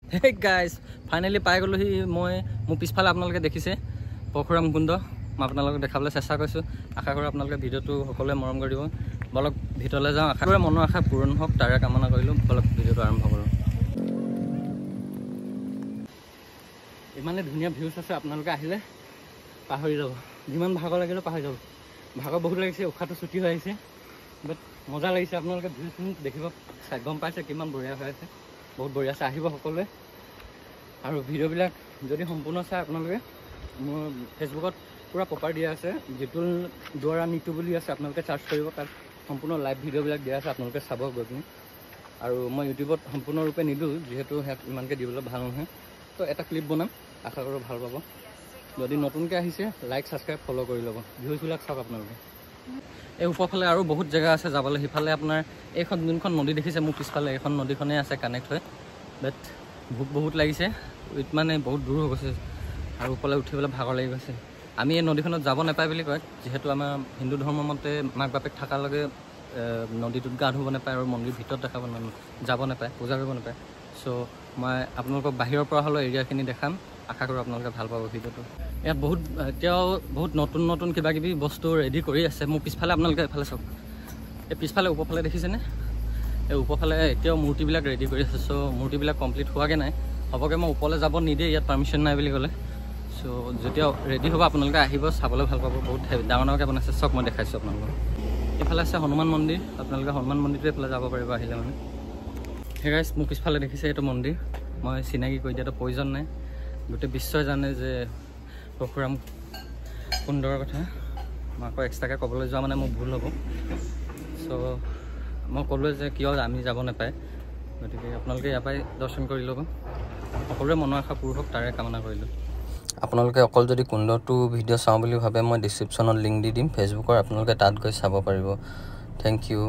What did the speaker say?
Hey guys, finally পাই গলোহি মই মোৰ পিছফালে আপোনালোকে দেখিছে পৰশুৰাম কুণ্ড মই আপোনালোকক দেখাবলৈ চেষ্টা কৰিছোঁ আশা কৰোঁ আপোনালোকে ভিডিঅ'টো সকলোৱে মৰম কৰিব বলক ভিতৰলৈ যাওঁ আশা কৰোঁ মনৰ আশা পূৰণ হওক তাৰে কামনা কৰিলোঁ বলক ভিডিঅ'টো আৰম্ভ কৰোঁ ইমানে ধুনীয়া ভিউজ আছে আপোনালোকে আহিলে পাহৰি যাব যিমান ভাগৰ লাগিলেও পাহৰি যাব ভাগৰ বহুত লাগিছে উশাহটো ছুটি হৈ আহিছে বাট মজা লাগিছে আপোনালোকে ভিউজখিনি দেখিব গম পাইছে কিমান বঢ়িয়া হৈ আছে বহুত বঢ়িয়া আছে আহিব সকলোৱে আৰু ভিডিঅ'বিলাক যদি সম্পূৰ্ণ চাই আপোনালোকে মোৰ ফেচবুকত পুৰা প্ৰপাৰ দিয়া আছে জিতুল দুৱাৰা নিতু বুলি আছে আপোনালোকে চাৰ্চ কৰিব তাত সম্পূৰ্ণ লাইভ ভিডিঅ'বিলাক দিয়া আছে আপোনালোকে চাব গৈ পিনি আৰু মই ইউটিউবত সম্পূৰ্ণৰূপে নিদিওঁ যিহেতু ইমানকৈ দিবলৈ ভাল নহয় তো এটা ক্লিপ বনাম আশা কৰোঁ ভাল পাব যদি নতুনকৈ আহিছে লাইক ছাবস্ক্ৰাইব ফ'ল' কৰি ল'ব ভিউজবিলাক চাওক আপোনালোকে এই ওপৰফালে আৰু বহুত জেগা আছে যাবলৈ সিফালে আপোনাৰ এইখন যোনখন নদী দেখিছে মোৰ পিছফালে এইখন নদীখনেই আছে কানেক্ট হৈ বাট ভোক বহুত লাগিছে মানে বহুত দূৰ হৈ গৈছে আৰু ওপৰলৈ উঠিবলৈ ভাগৰ লাগি গৈছে আমি এই নদীখনত যাব নাপায় বুলি কয় যিহেতু আমাৰ হিন্দু ধৰ্মৰ মতে মাক বাপেক থকালৈকে নদীটোত গা ধুব নাপায় আৰু মন্দিৰ ভিতৰত যাব নাপায় পূজা কৰিব নাপায় চ' মই আপোনালোকক বাহিৰৰ পৰা হ'লেও এৰিয়াখিনি দেখাম আশা কৰোঁ আপোনালোকে ভাল পাব ভিডিঅ'টো ইয়াত এতিয়াও বহুত নতুন নতুন কিবা কিবি বস্তু ৰেডি কৰি আছে মোৰ পিছফালে আপোনালোকে এফালে চাওক এই পিছফালে ওপৰফালে দেখিছেনে এই ওপৰফালে এতিয়াও মূৰ্তিবিলাক ৰেডি কৰি আছে চ' মূৰ্তিবিলাক কমপ্লিট হোৱাকৈ নাই হ'বকৈ মই ওপৰলৈ যাব নিদিয়ে ইয়াত পাৰ্মিশ্যন নাই বুলি ক'লে চ' যেতিয়া ৰেডি হ'ব আপোনালোকে আহিব চাবলৈ ভাল পাব বহুত ডাঙৰ ডাঙৰকৈ বনাইছে চব মই দেখাইছোঁ আপোনালোকক এইফালে আছে হনুমান মন্দিৰ আপোনালোকে হনুমান মন্দিৰটো এইফালে যাব পাৰিব আহিলে মানে সেই গাইছ মোৰ পিছফালে দেখিছে এইটো মন্দিৰ মই চিনাকি কৰি দিয়াটো প্ৰয়োজন নাই গোটেই বিশ্বই জানে যে পৰশুৰাম কুণ্ডৰ কথা মই আকৌ এক্সট্ৰাকৈ ক'বলৈ যোৱা মানে মোৰ ভুল হ'ব চ' মই ক'লোৱে যে কিয় আমি যাব নাপায় গতিকে আপোনালোকে ইয়াৰ পৰাই দৰ্শন কৰি ল'ব সকলোৰে মনৰ আশা পূৰ হওক তাৰে কামনা কৰিলোঁ আপোনালোকে অকল যদি কুণ্ডটো ভিডিঅ' চাওঁ বুলি ভাবে মই ডিছক্ৰিপশ্যনত লিংক দি দিম ফেচবুকৰ আপোনালোকে তাত গৈ চাব পাৰিব থেংক ইউ